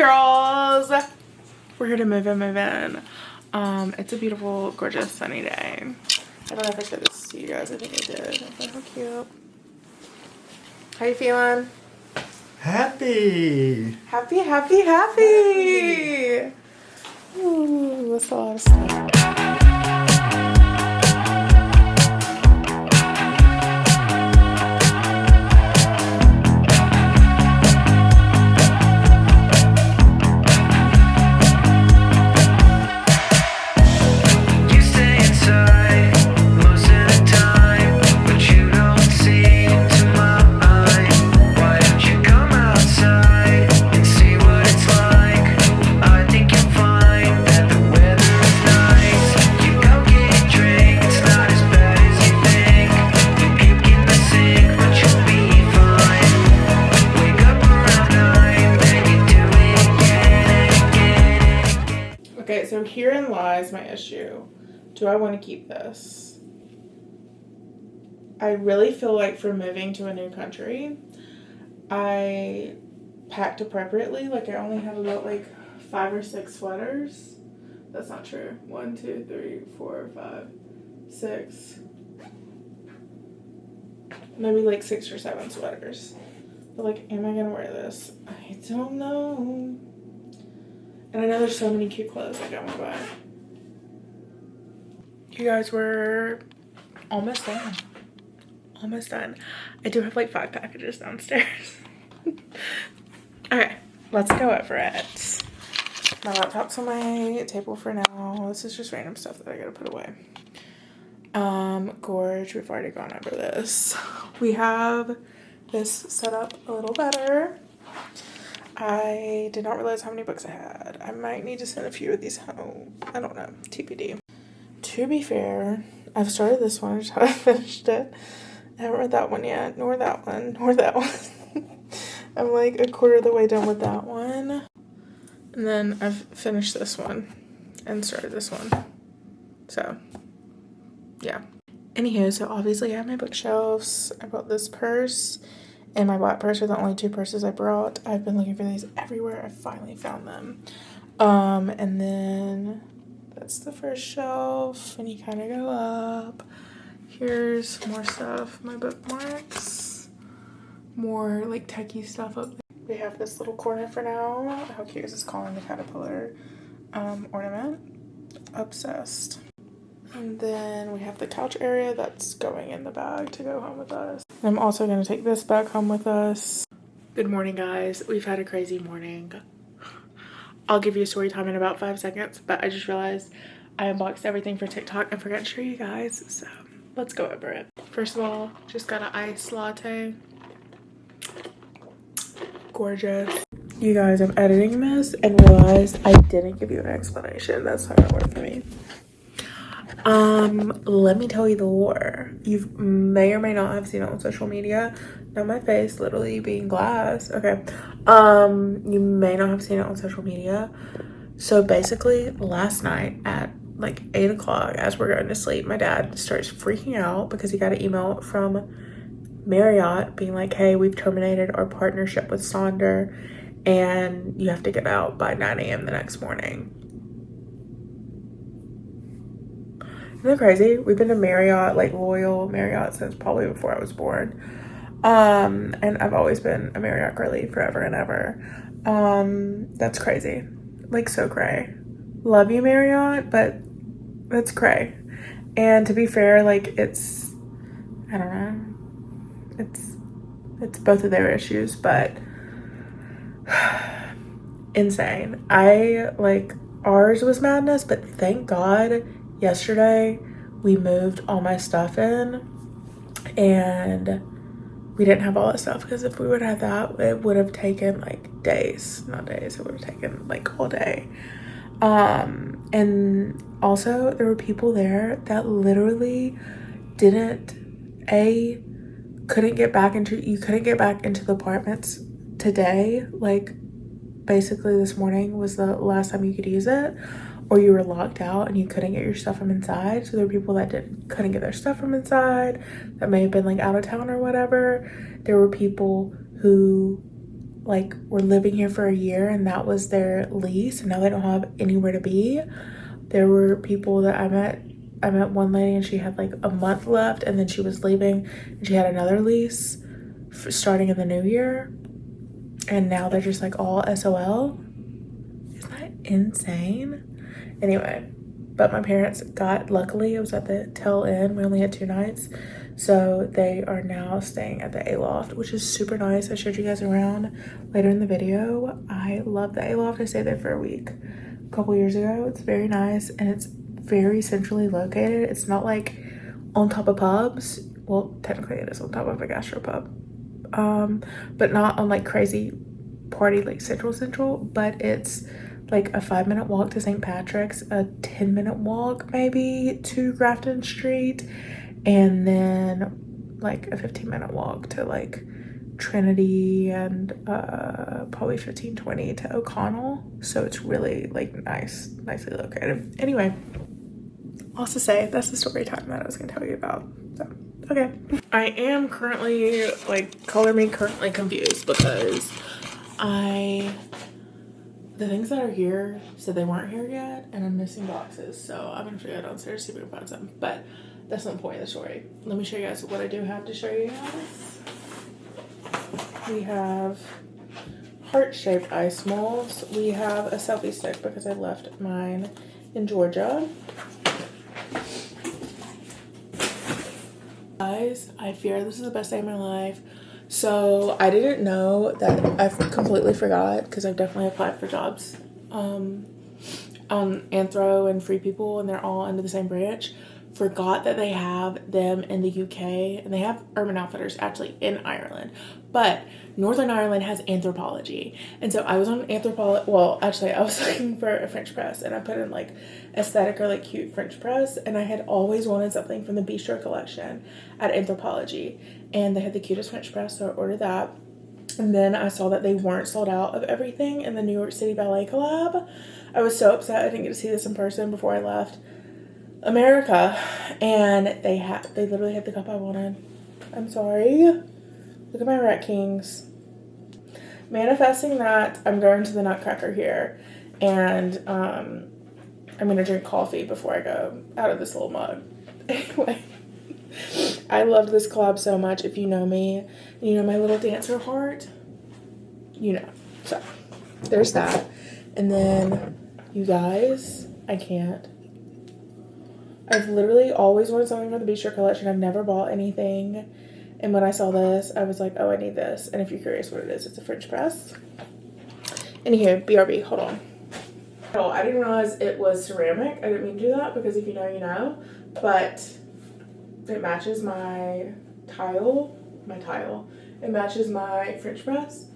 girls, we're here to move in. It's a beautiful, gorgeous, sunny day. I don't know if I showed this to you guys. I think I did. But how cute. How you feeling? Happy. Ooh, that's a lot of stuff. Okay, so herein lies my issue. Do I want to keep this? I really feel like for moving to a new country, I packed appropriately. Like, I only have about like 5 or 6 sweaters. That's not true. 1, 2, 3, 4, 5, 6. Maybe like 6 or 7 sweaters. But like, am I gonna wear this? I don't know. And I know there's so many cute clothes I don't want to buy. You guys, we're almost done. Almost done. I do have like 5 packages downstairs. Okay, let's go over it. My laptop's on my table for now. This is just random stuff that I gotta put away. Gorge, we've already gone over this. We have this set up a little better. I did not realize how many books I had. I might need to send a few of these home. I don't know. TBD. To be fair, I've started this one. I just haven't finished it. I haven't read that one yet. Nor that one. Nor that one. I'm like a quarter of the way done with that one. And then I've finished this one. And started this one. So, yeah. Anywho, so obviously I have my bookshelves. I bought this purse. And my black purse are the only 2 purses I brought. I've been looking for these everywhere. I finally found them. And then that's the first shelf. And you kind of go up. Here's more stuff. My bookmarks. More like techie stuff up there. We have this little corner for now. How cute is this Colin the Caterpillar ornament? Obsessed. And then we have the couch area that's going in the bag to go home with us. I'm also going to take this back home with us. Good morning, guys. We've had a crazy morning. I'll give you a story time in about 5 seconds, but I just realized I unboxed everything for TikTok and forgot to show you guys, so let's go over it. First of all, just got an iced latte. Gorgeous. You guys, I'm editing this and realized I didn't give you an explanation. That's how it worked for me. Let me tell you the lore. You may or may not have seen it on social media. Not my face literally being glass. Okay. You may not have seen it on social media. So basically last night at like 8 o'clock as we're going to sleep, my dad starts freaking out because he got an email from Marriott being like, hey, we've terminated our partnership with Sonder and you have to get out by 9 a.m. the next morning. Isn't that crazy? We've been to Marriott, like loyal Marriott, since probably before I was born. And I've always been a Marriott girly forever and ever. That's crazy. Like, so cray. Love you, Marriott, but that's cray. And to be fair, like, it's, I don't know. It's both of their issues, but insane. Ours was madness, but thank God yesterday we moved all my stuff in and we didn't have all that stuff, because if we would have that, it would have taken like days. Not days, it would have taken like all day. And also there were people there that literally couldn't get back into the apartments today. Like, basically this morning was the last time you could use it, or you were locked out and you couldn't get your stuff from inside. So there were people that couldn't get their stuff from inside, that may have been like out of town or whatever. There were people who like were living here for a year and that was their lease, and now they don't have anywhere to be. There were people that I met one lady and she had like a month left, and then she was leaving and she had another lease starting in the new year, and now they're just like all SOL. Isn't that insane? Anyway, but my parents got, luckily it was at the tail end, we only had 2 nights, so they are now staying at the aloft, which is super nice. I showed you guys around later in the video. I love the aloft. I stayed there for a week a couple years ago. It's very nice and it's very centrally located. It's not like on top of pubs. Well, technically it is on top of a gastropub, but not on like crazy party like central, but it's like a 5-minute walk to St. Patrick's, a 10-minute walk maybe to Grafton Street, and then like a 15-minute walk to like Trinity, and probably 15-20 to O'Connell. So it's really like nicely located. Anyway, lots to say. That's the story time that I was gonna tell you about. So okay, I am currently like, color me currently confused, because the things that are here said they weren't here yet, and I'm missing boxes, so I'm gonna figure out downstairs, see if we can find some, but that's not the point of the story. Let me show you guys what I do have to show you guys. We have heart-shaped ice molds. We have a selfie stick because I left mine in Georgia. Guys, I fear this is the best day of my life. So I didn't know that, I've completely forgot, because I've definitely applied for jobs on Anthro and Free People, and they're all under the same branch. Forgot that they have them in the UK, and they have Urban Outfitters actually in Ireland, but Northern Ireland has anthropoligie. And so I was on anthropologie, well actually I was looking for a French press, and I put in like aesthetic or like cute French press, and I had always wanted something from the Bistro collection at Anthropologie, and they had the cutest French press, so I ordered that. And then I saw that they weren't sold out of everything in the New York City Ballet collab. I was so upset I didn't get to see this in person before I left America, and they literally had the cup I wanted. I'm sorry. Look at my Rat Kings. Manifesting that I'm going to the Nutcracker here, and I'm gonna drink coffee before I go out of this little mug. Anyway, I loved this collab so much. If you know me, and you know my little dancer heart, you know. So there's that. And then you guys, I've literally always wanted something from the Bistro collection. I've never bought anything. And when I saw this, I was like, oh, I need this. And if you're curious what it is, it's a French press. And here, BRB, hold on. Oh, I didn't realize it was ceramic. I didn't mean to do that, because if you know, you know. But it matches my tile. It matches my French press.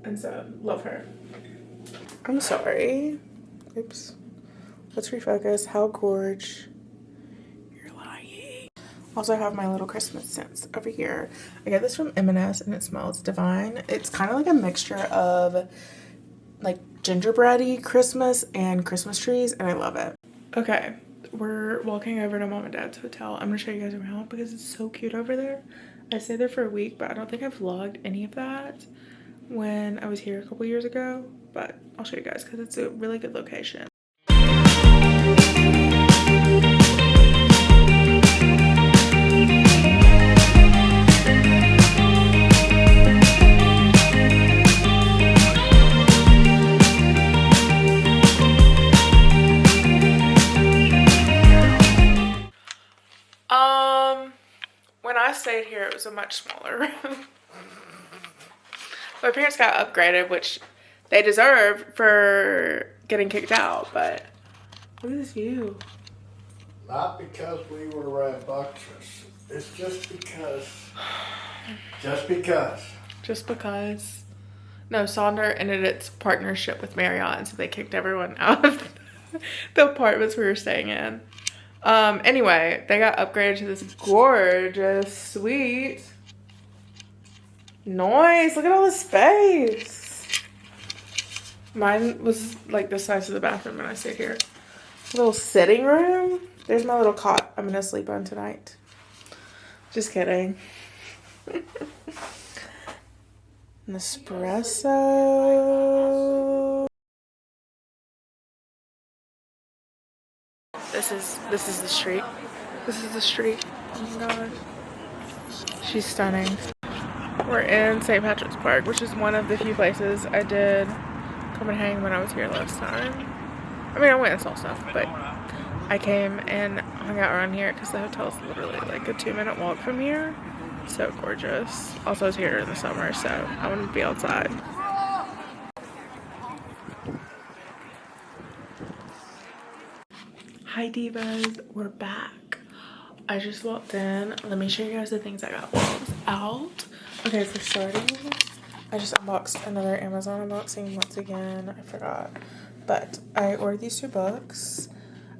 And so, love her. I'm sorry. Oops. Let's refocus. How gorge. Also, I have my little Christmas scents over here. I got this from M&S and it smells divine. It's kind of like a mixture of like gingerbready Christmas and Christmas trees, and I love it. Okay, we're walking over to Mom and Dad's hotel. I'm gonna show you guys around because it's so cute over there. I stayed there for a week, but I don't think I vlogged any of that when I was here a couple years ago, but I'll show you guys because it's a really good location. When I stayed here, it was a much smaller room. My parents got upgraded, which they deserve for getting kicked out, but look at this view. Not because we were rambunctious. It's just because. Just because. No, Sonder ended its partnership with Marriott, so they kicked everyone out of the apartments we were staying in. Anyway, they got upgraded to this gorgeous suite. Nice, look at all the space. Mine was like the size of the bathroom when I stayed here. Little sitting room. There's my little cot I'm gonna sleep on tonight. Just kidding. An espresso. This is the street. This is the street. Oh my gosh. She's stunning. We're in St. Patrick's Park, which is one of the few places I did come and hang when I was here last time. I mean, I went and saw stuff, but I came and hung out around here because the hotel's literally like a 2-minute walk from here. So gorgeous. Also, it's here in the summer, so I want to be outside. Hi divas, we're back. I just walked in. Let me show you guys the things I got while I was out. Okay, for starting, I just unboxed another Amazon unboxing once again. I forgot. But I ordered these 2 books.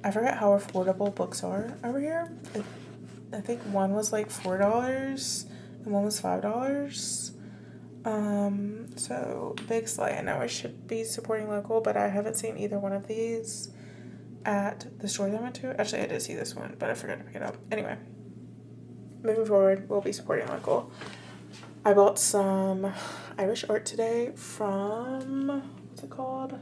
I forgot how affordable books are over here. I think one was like $4 and one was $5. So big slay. I know I should be supporting local, but I haven't seen either one of these at the store that I went to. Actually, I did see this one, but I forgot to pick it up. Anyway, moving forward, we'll be supporting local. I bought some Irish art today from, what's it called?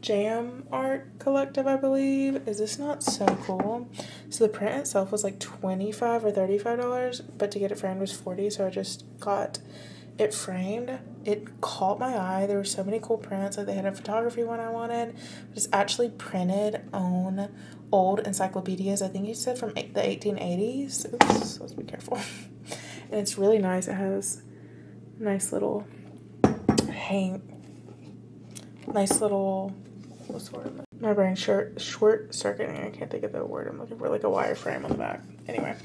Jam Art Collective, I believe. Is this not so cool? So the print itself was like $25 or $35, but to get it framed was $40, so I just got it framed. It caught my eye. There were so many cool prints. Like they had a photography one I wanted. It's actually printed on old encyclopedias. I think you said from the 1880s. Oops, let's be careful. And it's really nice. It has nice little nice little, what's the word? My brain short circuiting. I can't think of the word I'm looking for. Like a wireframe on the back. Anyway,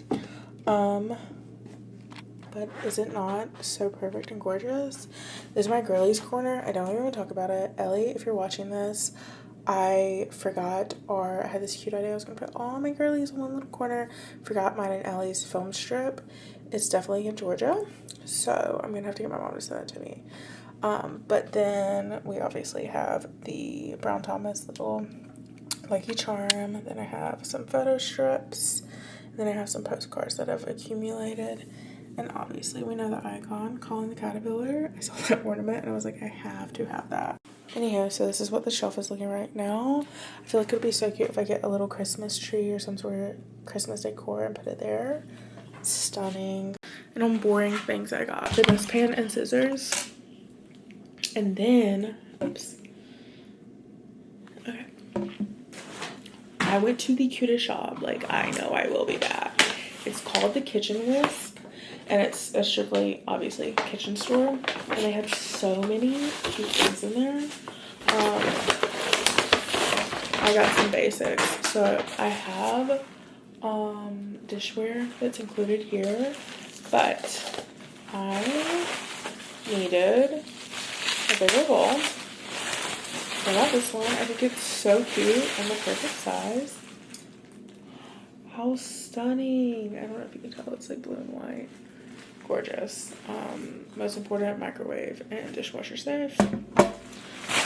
but is it not so perfect and gorgeous? This is my girlies corner. I don't even want to talk about it. Ellie, if you're watching this, I forgot, or I had this cute idea I was going to put all my girlies in one little corner. Forgot mine and Ellie's film strip. It's definitely in Georgia, so I'm going to have to get my mom to send it to me. But then we obviously have the Brown Thomas little Lucky Charm. Then I have some photo strips. And then I have some postcards that I've accumulated. And obviously we know the icon, Colin the Caterpillar. I saw that ornament and I was like, I have to have that. Anyhow, so this is what the shelf is looking right now. I feel like it would be so cute if I get a little Christmas tree or some sort of Christmas decor and put it there. It's stunning. And on boring things I got the dustpan and scissors. And then, oops. Okay. I went to the cutest shop. Like, I know I will be back. It's called the Kitchen Wisp. And it's a strictly, obviously, kitchen store. And they have so many cute things in there. I got some basics. So I have dishware that's included here. But I needed a bigger bowl. I got this one. I think it's so cute and the perfect size. How stunning. I don't know if you can tell, it's like blue and white. Gorgeous. Most important, microwave and dishwasher safe. Love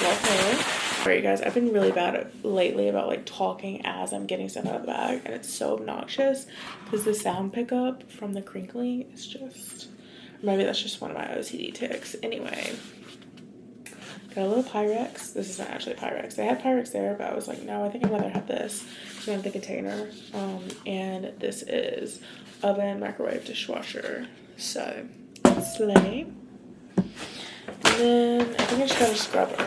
her. Alright, you guys, I've been really bad lately about like talking as I'm getting stuff out of the bag, and it's so obnoxious because the sound pickup from the crinkling is just, maybe that's just one of my OCD tics. Anyway, got a little Pyrex. This isn't actually Pyrex. They had Pyrex there, but I was like, no, I think I'd rather have this. So I have the container. And this is oven, microwave, dishwasher. So, slay. And then I think I just got a scrubber.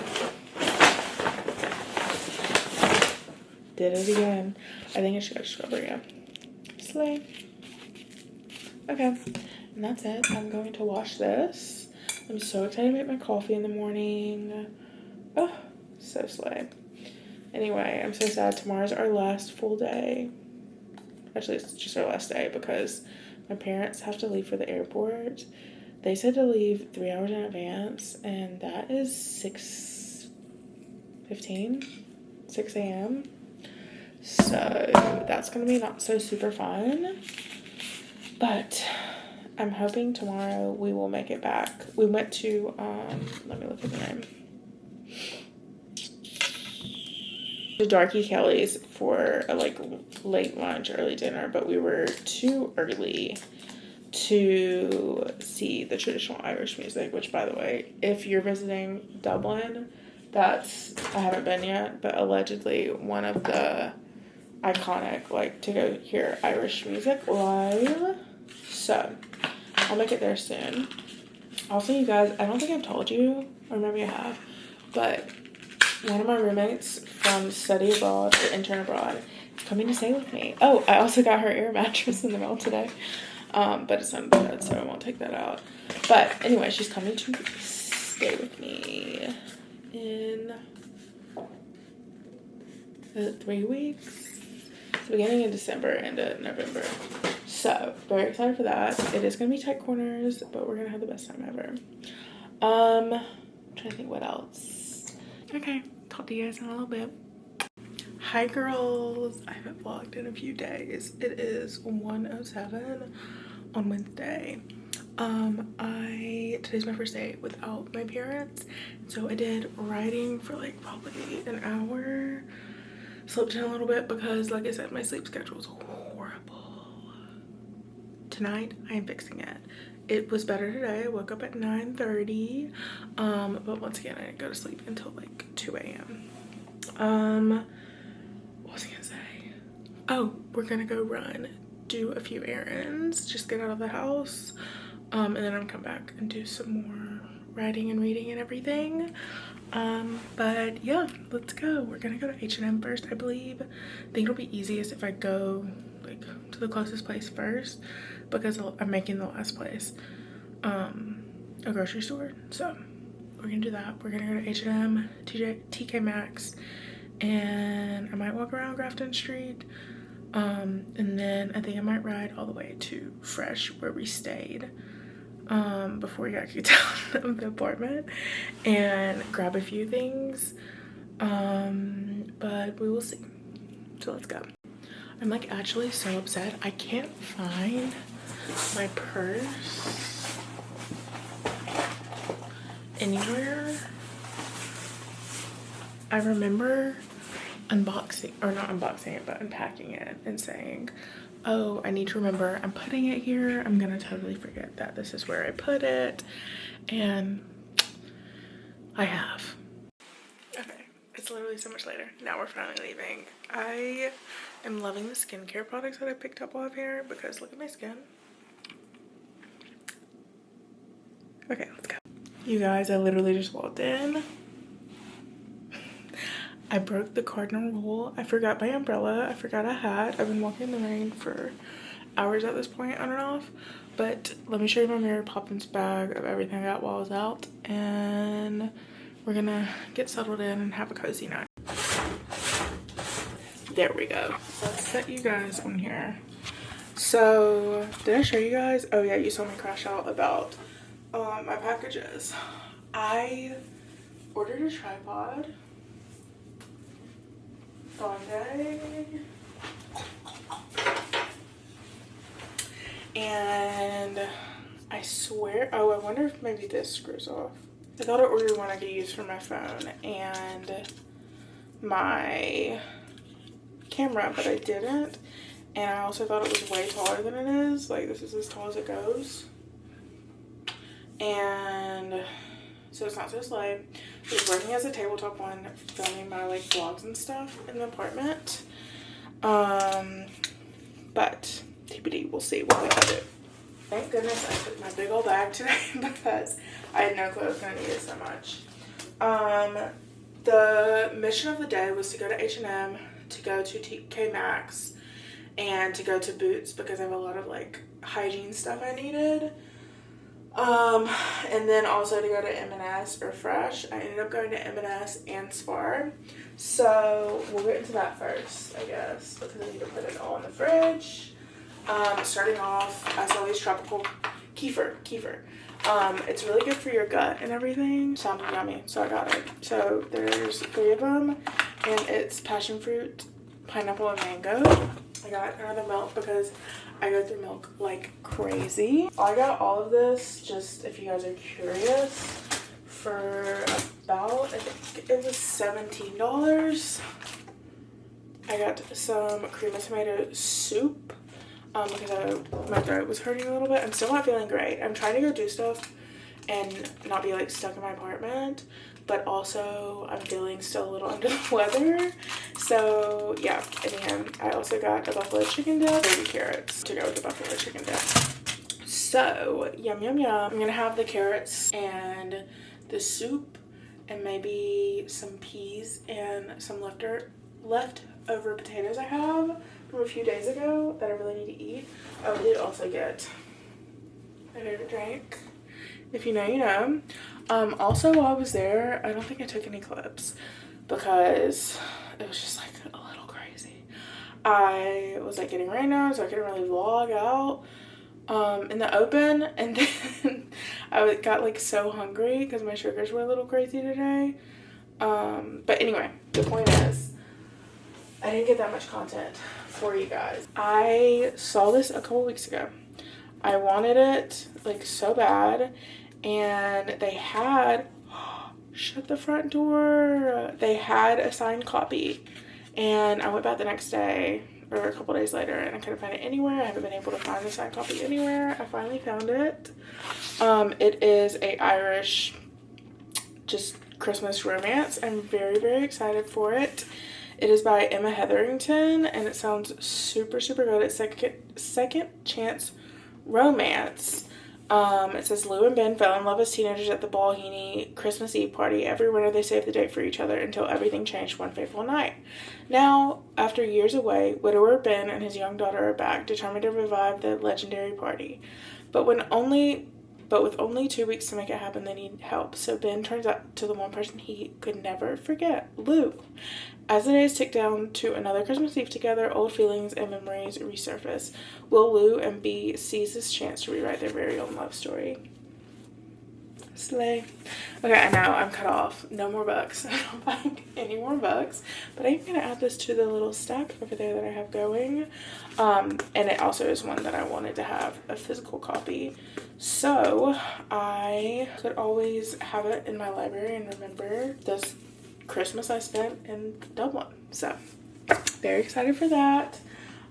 Did it again. I think I just got a scrubber, yeah. Slay. Okay. And that's it. I'm going to wash this. I'm so excited to make my coffee in the morning. Oh, so slay. Anyway, I'm so sad. Tomorrow's our last full day. Actually, it's just our last day because my parents have to leave for the airport. They said to leave 3 hours in advance, and that is 6:15, 6 a.m. So that's going to be not so super fun. But I'm hoping tomorrow we will make it back. We went to, let me look at the name. To Darky Kelly's for a like late lunch, early dinner, but we were too early to see the traditional Irish music, which, by the way, if you're visiting Dublin, I haven't been yet, but allegedly one of the iconic, like, to go hear Irish music live. So I'll make it there soon. Also, you guys, I don't think I've told you, or maybe I have, but one of my roommates from study abroad or intern abroad is coming to stay with me. Oh, I also got her air mattress in the mail today, but it's under the bed, so I won't take that out. But anyway, she's coming to stay with me in 3 weeks. It's beginning of December, end of November. So, very excited for that. It is going to be tight corners, but we're going to have the best time ever. I'm trying to think what else. Okay, talk to you guys in a little bit. Hi girls, I haven't vlogged in a few days. It is 1:07 on Wednesday. Today's my first day without my parents, so I did writing for like probably an hour. Slept in a little bit because, like I said, my sleep schedule is horrible. Tonight, I am fixing it. It was better today. I woke up at 9:30, but once again, I didn't go to sleep until like 2 a.m. What was I gonna say? Oh, we're gonna go do a few errands, just get out of the house, and then I'm gonna come back and do some more writing and reading and everything. But yeah, let's go. We're gonna go to H&M first, I believe. I think it'll be easiest if I go like to the closest place first, because I'm making the last place a grocery store. So we're gonna do that. We're gonna go to H&M, TK Maxx, and I might walk around Grafton Street. And then I think I might ride all the way to Fresh, where we stayed before we got kicked out of the apartment, and grab a few things, but we will see. So let's go. I'm like actually so upset. I can't find my purse anywhere. I remember unpacking it and saying, oh, I need to remember I'm putting it here. I'm gonna totally forget that this is where I put it. And I have. Okay, it's literally so much later. Now we're finally leaving. I am loving the skincare products that I picked up while I'm here, because look at my skin. Okay, let's go. You guys, I literally just walked in. I broke the cardinal rule. I forgot my umbrella. I forgot a hat. I've been walking in the rain for hours at this point, on and off. But let me show you my Mary Poppins bag of everything I got while I was out. And we're gonna get settled in and have a cozy night. There we go. Let's set you guys on here. So, did I show you guys? Oh yeah, you saw me crash out about my packages. I ordered a tripod Sunday, and I swear, oh, I wonder if maybe this screws off. I thought I ordered one I could use for my phone and my camera, but I didn't. And I also thought it was way taller than it is. Like, this is as tall as it goes. And so it's not so slight. I was working as a tabletop one, filming my like vlogs and stuff in the apartment. But TBD, we'll see what we can do. Thank goodness I took my big old bag today because I had no clue I was gonna need it so much. The mission of the day was to go to H&M, to go to TK Maxx, and to go to Boots because I have a lot of like hygiene stuff I needed. And then also to go to M&S or Fresh. I ended up going to M&S and Spar. So we'll get into that first, I guess, because I need to put it all in the fridge. Starting off, I saw these tropical kefir. It's really good for your gut and everything. Sounded yummy, so I got it. So there's 3 of them, and it's passion fruit, pineapple, and mango. I got another milk because I go through milk like crazy. I got all of this, just if you guys are curious, for about, I think it was $17. I got some cream of tomato soup. because my throat was hurting a little bit. I'm still not feeling great. I'm trying to go do stuff and not be like stuck in my apartment, but also I'm feeling still a little under the weather. So yeah, and I also got a buffalo chicken dip, baby carrots to go with the buffalo chicken dip. So yum yum yum. I'm gonna have the carrots and the soup and maybe some peas and some leftover potatoes I have from a few days ago that I really need to eat. I did also get my favorite drink. If you know, you know. Also, while I was there, I don't think I took any clips because it was just like a little crazy. I was like getting rained on, so I couldn't really vlog out in the open, and then I got like so hungry because my sugars were a little crazy today. But anyway, the point is, I didn't get that much content for you guys. I saw this a couple weeks ago. I wanted it like so bad, and they had, shut the front door. They had a signed copy, and I went back the next day or a couple days later, and I couldn't find it anywhere. I haven't been able to find the signed copy anywhere. I finally found it. It is a Irish just Christmas romance. I'm very, very excited for it. It is by Emma Hetherington, and it sounds super, super good. It's second chance romance. It says Lou and Ben fell in love as teenagers at the Balheny Christmas Eve party. Every winter they saved the date for each other until everything changed one fateful night. Now, after years away, widower Ben and his young daughter are back, determined to revive the legendary party. But with only 2 weeks to make it happen, they need help. So Ben turns out to the one person he could never forget, Lou. As the days tick down to another Christmas Eve together, old feelings and memories resurface. Will Lou and Bee seize this chance to rewrite their very own love story? Slay. Okay, I know, I'm cut off. No more books. I don't find any more books. But I'm going to add this to the little stack over there that I have going. And it also is one that I wanted to have a physical copy. So I could always have it in my library and remember this Christmas I spent in Dublin. So very excited for that.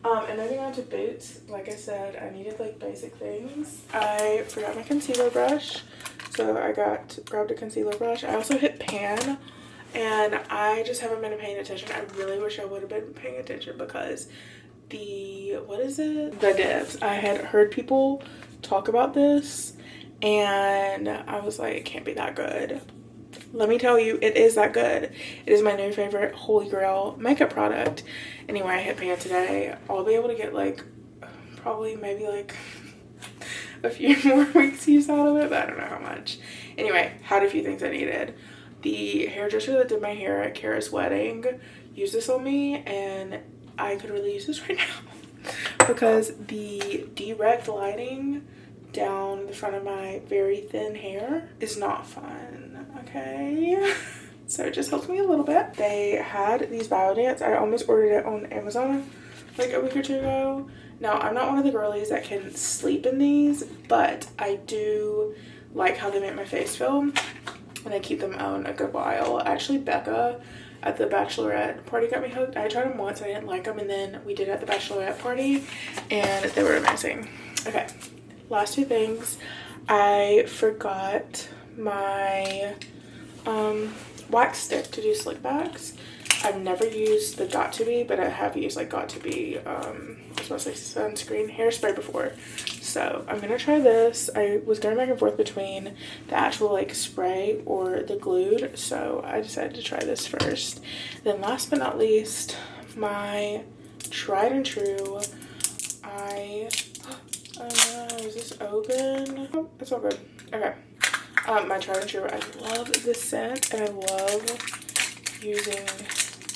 And moving on to boots, like I said, I needed like basic things. I forgot my concealer brush, so I grabbed a concealer brush. I also hit pan, and I just haven't been paying attention. I really wish I would have been paying attention because the divs, I had heard people talk about this, and I was like, it can't be that good. Let me tell you, it is that good. It is my new favorite holy grail makeup product. Anyway, I hit pan today. I'll be able to get like probably maybe like a few more weeks use out of it, but I don't know how much. Anyway, had a few things I needed. The hairdresser that did my hair at Kara's wedding used this on me, and I could really use this right now because the direct lighting down the front of my very thin hair is not fun, okay? So it just helps me a little bit. They had these Biodance. I almost ordered it on Amazon like a week or two ago. Now, I'm not one of the girlies that can sleep in these, but I do like how they make my face feel, and I keep them on a good while. Actually, Becca at the bachelorette party got me hooked. I tried them once, I didn't like them, and then we did it at the bachelorette party, and they were amazing. Okay. Last two things. I forgot my wax stick to do slick backs. I've never used the Got2b, but I have used like Got2b I was supposed to say sunscreen hairspray before. So I'm gonna try this. I was going back and forth between the actual like spray or the glued, so I decided to try this first. Then last but not least, my tried and true, is this open? Oh, it's all good. Okay. My tried and true. I love this scent, and I love using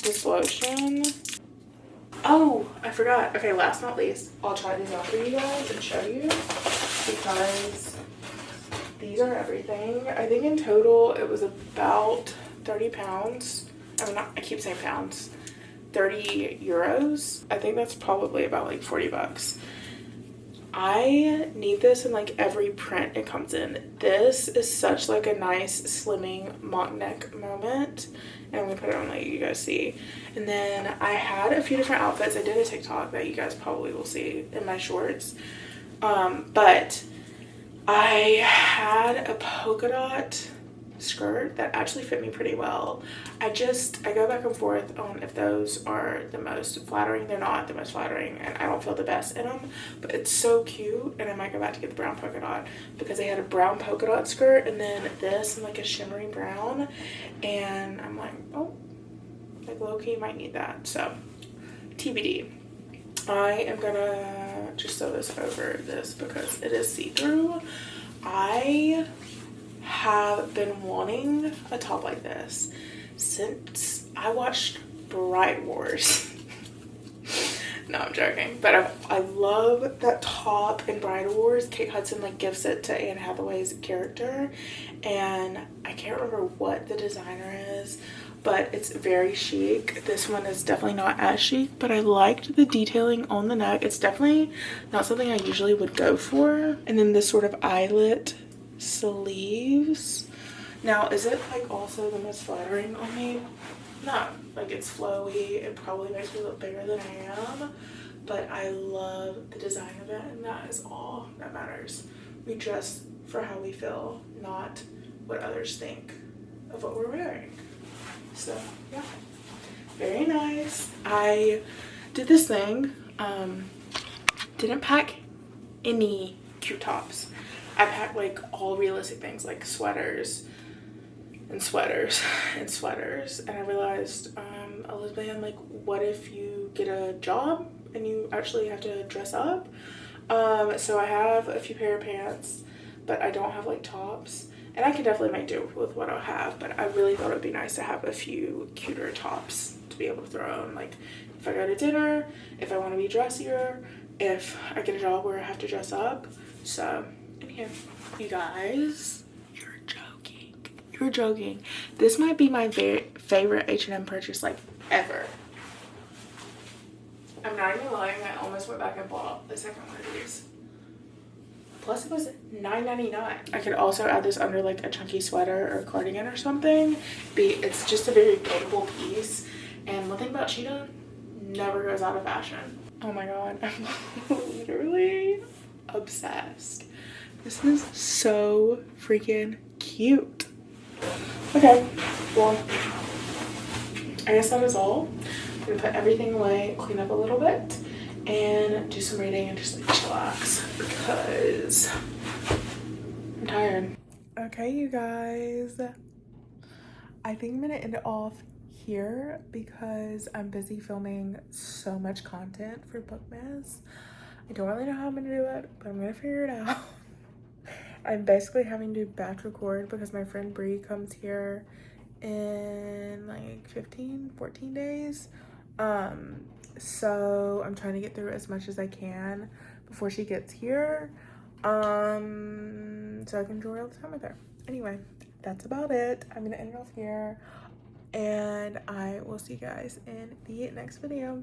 this lotion. Oh, I forgot. Okay, last but not least, I'll try these out for you guys and show you because these are everything. I think in total it was about 30 pounds. I keep saying pounds. 30 euros. I think that's probably about like 40 bucks. I need this in like every print it comes in. This is such like a nice slimming mock neck moment, and I'm gonna put it on, let you guys see. And then I had a few different outfits. I did a TikTok that you guys probably will see in my shorts, but I had a polka dot skirt that actually fit me pretty well. I go back and forth on if those are the most flattering. They're not the most flattering, and I don't feel the best in them, but it's so cute. And I might go back to get the brown polka dot, because they had a brown polka dot skirt and then this in like a shimmery brown, and I'm like, oh, like low-key might need that. So TBD. I am gonna just sew this over this because it is see-through. I have been wanting a top like this since I watched Bride Wars. No, I'm joking, but I love that top in Bride Wars. Kate Hudson like gives it to Anne Hathaway's character, and I can't remember what the designer is, but it's very chic. This one is definitely not as chic, but I liked the detailing on the neck. It's definitely not something I usually would go for. And then this sort of eyelet sleeves. Now, is it like also the most flattering on me? No, like it's flowy. It probably makes me look bigger than I am, but I love the design of it, and that is all that matters. We dress for how we feel, not what others think of what we're wearing. So yeah, very nice. I did this thing, didn't pack any cute tops. I packed like all realistic things, like sweaters and sweaters and sweaters. And I realized, Elizabeth, I'm like, what if you get a job and you actually have to dress up? So I have a few pair of pants, but I don't have like tops. And I can definitely make do with what I have, but I really thought it would be nice to have a few cuter tops to be able to throw on. Like if I go to dinner, if I want to be dressier, if I get a job where I have to dress up. So, in here. You guys, you're joking. You're joking. This might be my favorite H&M purchase like ever. I'm not even lying, I almost went back and bought the second one of these. Plus it was $9.99. I could also add this under like a chunky sweater or cardigan or something. It's just a very buildable piece. And one thing about cheetah, never goes out of fashion. Oh my god, I'm literally obsessed. This is so freaking cute. Okay, well, I guess that is all. I'm gonna put everything away, clean up a little bit, and do some reading and just like chillax because I'm tired. Okay, you guys, I think I'm gonna end it off here because I'm busy filming so much content for Bookmas. I don't really know how I'm gonna do it, but I'm gonna figure it out. I'm basically having to batch record because my friend Bree comes here in like 14 days. So I'm trying to get through as much as I can before she gets here, so I can enjoy all the time with her. Anyway, that's about it. I'm gonna end it off here, and I will see you guys in the next video.